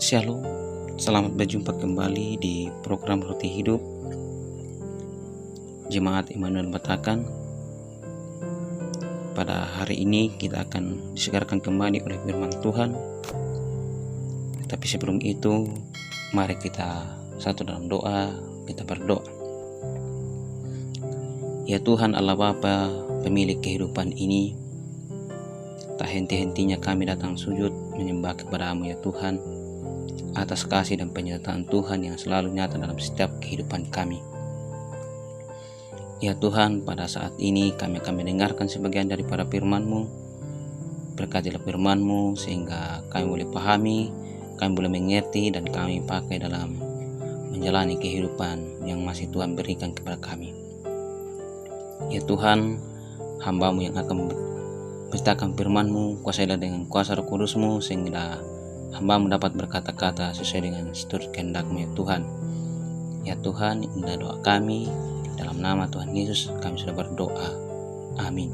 Shalom, selamat berjumpa kembali di program Roti Hidup Jemaat Immanuel Batakan. Pada hari ini kita akan disegarkan kembali oleh firman Tuhan. Tapi sebelum itu, mari kita satu dalam doa, kita berdoa. Ya Tuhan Allah Bapa, pemilik kehidupan ini, tak henti-hentinya kami datang sujud menyembah kepada-Mu ya Tuhan, atas kasih dan penyertaan Tuhan yang selalu nyata dalam setiap kehidupan kami. Ya Tuhan, pada saat ini kami akan mendengarkan sebagian daripada firman-Mu. Berkatilah firman-Mu sehingga kami boleh pahami, kami boleh mengerti, dan kami pakai dalam menjalani kehidupan yang masih Tuhan berikan kepada kami. Ya Tuhan, hamba-Mu yang akan memberitakan firman-Mu, kuasailah dengan kuasa Roh Kudus-Mu sehingga hamba-Mu dapat berkata-kata sesuai dengan seturut kehendak-Mu ya Tuhan. Ya Tuhan, inilah doa kami, dalam nama Tuhan Yesus kami sudah berdoa. Amin.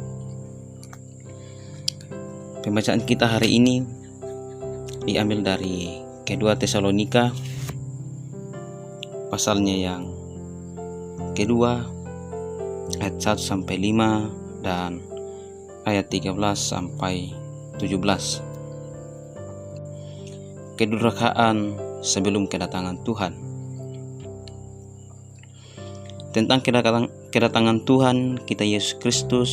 Pembacaan kita hari ini diambil dari kedua Tesalonika pasalnya yang kedua ayat 1 sampai 5 dan ayat 13 sampai 17. Kedurhakaan sebelum kedatangan Tuhan. Tentang kedatangan Tuhan kita Yesus Kristus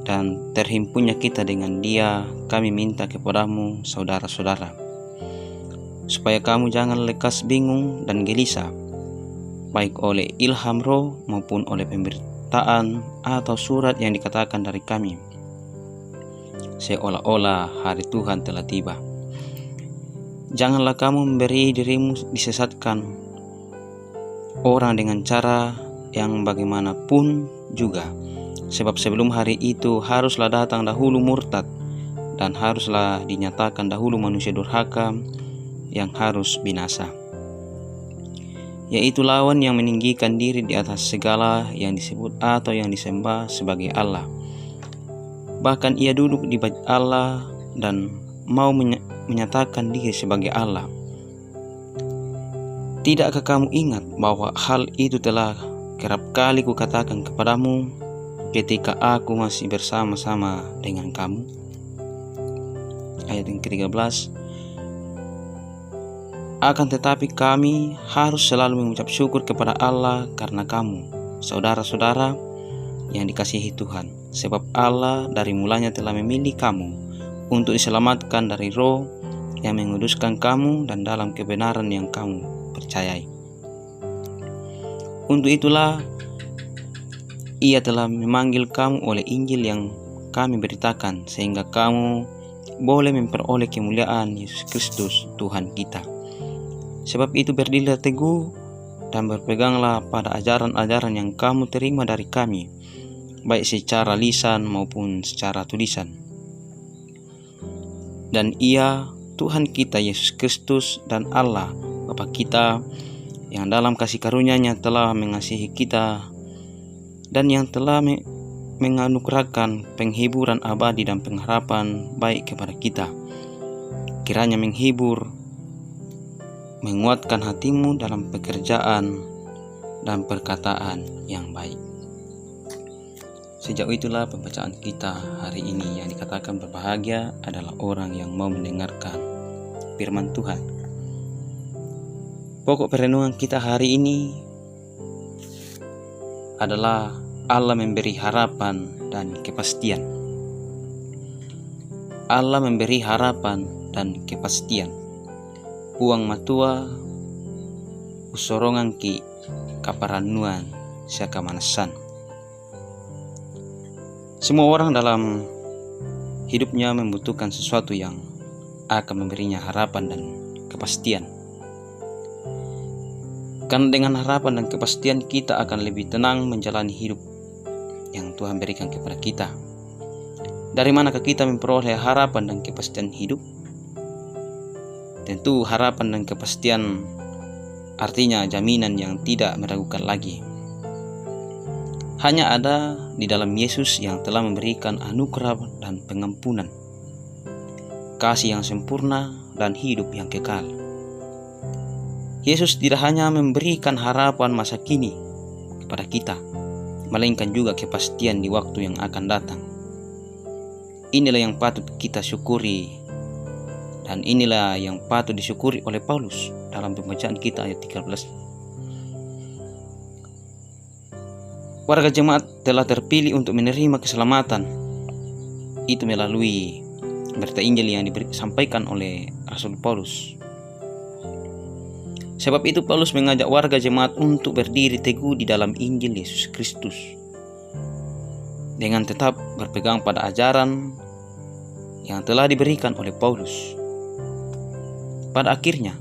dan terhimpunnya kita dengan Dia, kami minta kepadamu saudara-saudara, supaya kamu jangan lekas bingung dan gelisah, baik oleh ilham roh maupun oleh pemberitaan atau surat yang dikatakan dari kami, seolah-olah hari Tuhan telah tiba. Janganlah kamu memberi dirimu disesatkan orang dengan cara yang bagaimanapun juga, sebab sebelum hari itu haruslah datang dahulu murtad, dan haruslah dinyatakan dahulu manusia durhaka yang harus binasa, yaitu lawan yang meninggikan diri di atas segala yang disebut atau yang disembah sebagai Allah. Bahkan ia duduk di bait Allah dan mau menyatakan diri sebagai Allah. Tidakkah kamu ingat bahwa hal itu telah kerap kali kukatakan kepadamu ketika aku masih bersama-sama dengan kamu? Ayat yang ke-13. Akan tetapi kami harus selalu mengucap syukur kepada Allah karena kamu, saudara-saudara yang dikasihi Tuhan, sebab Allah dari mulanya telah memilih kamu untuk diselamatkan dari roh yang menguduskan kamu dan dalam kebenaran yang kamu percayai. Untuk itulah Ia telah memanggil kamu oleh Injil yang kami beritakan, sehingga kamu boleh memperoleh kemuliaan Yesus Kristus Tuhan kita. Sebab itu berdirilah teguh dan berpeganglah pada ajaran-ajaran yang kamu terima dari kami, baik secara lisan maupun secara tulisan. Dan Ia, Tuhan kita Yesus Kristus dan Allah Bapa kita, yang dalam kasih karunia-Nya telah mengasihi kita dan yang telah menganugerahkan penghiburan abadi dan pengharapan baik kepada kita, kiranya menghibur, menguatkan hatimu dalam pekerjaan dan perkataan yang baik. Sejauh itulah pembacaan kita hari ini, yang dikatakan berbahagia adalah orang yang mau mendengarkan firman Tuhan. Pokok perenungan kita hari ini adalah Allah memberi harapan dan kepastian. Allah memberi harapan dan kepastian. Puang matua usorongan ki kaparanuan siaka manasan. Semua orang dalam hidupnya membutuhkan sesuatu yang akan memberinya harapan dan kepastian. Karena dengan harapan dan kepastian kita akan lebih tenang menjalani hidup yang Tuhan berikan kepada kita. Dari manakah kita memperoleh harapan dan kepastian hidup? Tentu harapan dan kepastian artinya jaminan yang tidak meragukan lagi. Hanya ada di dalam Yesus yang telah memberikan anugerah dan pengampunan, kasih yang sempurna, dan hidup yang kekal. Yesus tidak hanya memberikan harapan masa kini kepada kita, melainkan juga kepastian di waktu yang akan datang. Inilah yang patut kita syukuri, dan inilah yang patut disyukuri oleh Paulus dalam pembacaan kita ayat 13. Warga jemaat telah terpilih untuk menerima keselamatan. Itu melalui berita Injil yang disampaikan oleh Rasul Paulus. Sebab itu Paulus mengajak warga jemaat untuk berdiri teguh di dalam Injil Yesus Kristus, dengan tetap berpegang pada ajaran yang telah diberikan oleh Paulus. Pada akhirnya,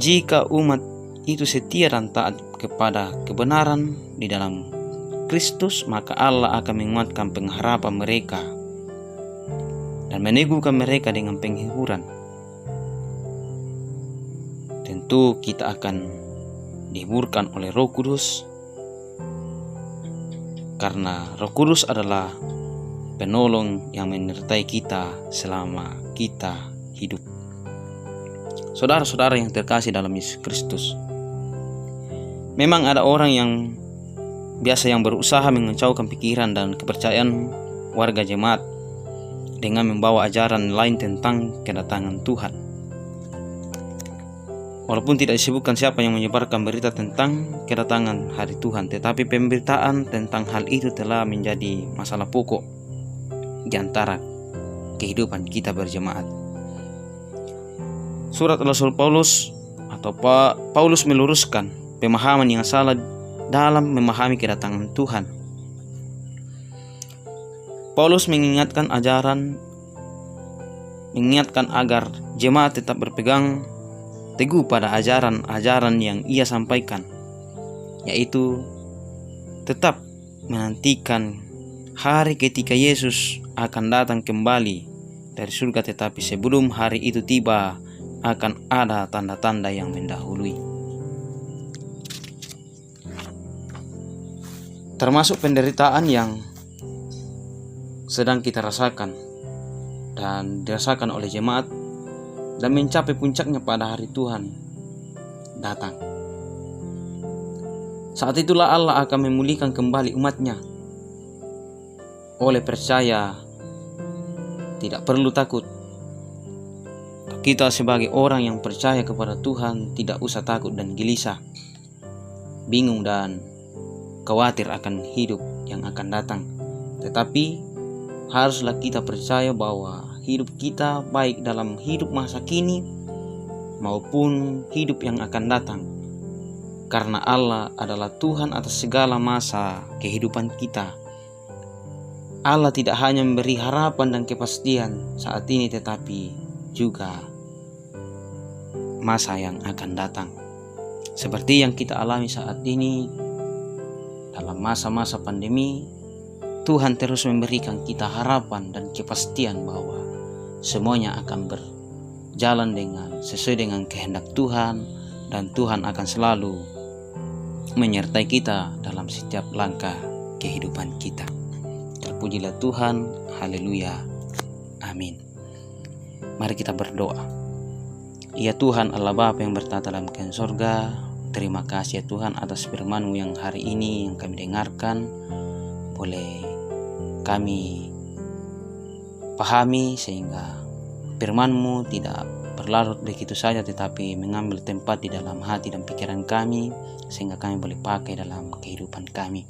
jika umat itu setia dan taat kepada kebenaran di dalam Kristus, maka Allah akan menguatkan pengharapan mereka dan meneguhkan mereka dengan penghiburan. Tentu kita akan dihiburkan oleh Roh Kudus, karena Roh Kudus adalah penolong yang menyertai kita selama kita hidup. Saudara-saudara yang terkasih dalam Yesus Kristus, memang ada orang yang berusaha mengacaukan pikiran dan kepercayaan warga jemaat dengan membawa ajaran lain tentang kedatangan Tuhan. Walaupun tidak disebutkan siapa yang menyebarkan berita tentang kedatangan hari Tuhan, tetapi pemberitaan tentang hal itu telah menjadi masalah pokok di antara kehidupan kita berjemaat. Surat Rasul Paulus atau Paulus meluruskan pemahaman yang salah dalam memahami kedatangan Tuhan. Paulus mengingatkan agar jemaat tetap berpegang teguh pada ajaran-ajaran yang ia sampaikan, yaitu tetap menantikan hari ketika Yesus akan datang kembali dari surga, tetapi sebelum hari itu tiba akan ada tanda-tanda yang mendahului, termasuk penderitaan yang sedang kita rasakan dan dirasakan oleh jemaat, dan mencapai puncaknya pada hari Tuhan datang. Saat itulah Allah akan memulihkan kembali umatnya. Oleh percaya, tidak perlu takut. Kita sebagai orang yang percaya kepada Tuhan tidak usah takut dan gelisah, bingung dan khawatir akan hidup yang akan datang. Tetapi haruslah kita percaya bahwa hidup kita, baik dalam hidup masa kini maupun hidup yang akan datang, karena Allah adalah Tuhan atas segala masa kehidupan kita. Allah tidak hanya memberi harapan dan kepastian saat ini, tetapi juga masa yang akan datang. Seperti yang kita alami saat ini dalam masa-masa pandemi, Tuhan terus memberikan kita harapan dan kepastian bahwa semuanya akan berjalan sesuai dengan kehendak Tuhan, dan Tuhan akan selalu menyertai kita dalam setiap langkah kehidupan kita. Terpujilah Tuhan, haleluya, amin. Mari kita berdoa. Ya Tuhan Allah Bapa yang bertata dalam kerajaan sorga, terima kasih ya Tuhan atas firman-Mu yang hari ini yang kami dengarkan, boleh kami pahami sehingga firman-Mu tidak berlarut begitu saja, tetapi mengambil tempat di dalam hati dan pikiran kami, sehingga kami boleh pakai dalam kehidupan kami.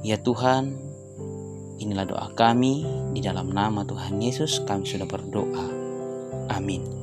Ya Tuhan, inilah doa kami, di dalam nama Tuhan Yesus kami sudah berdoa. Amin.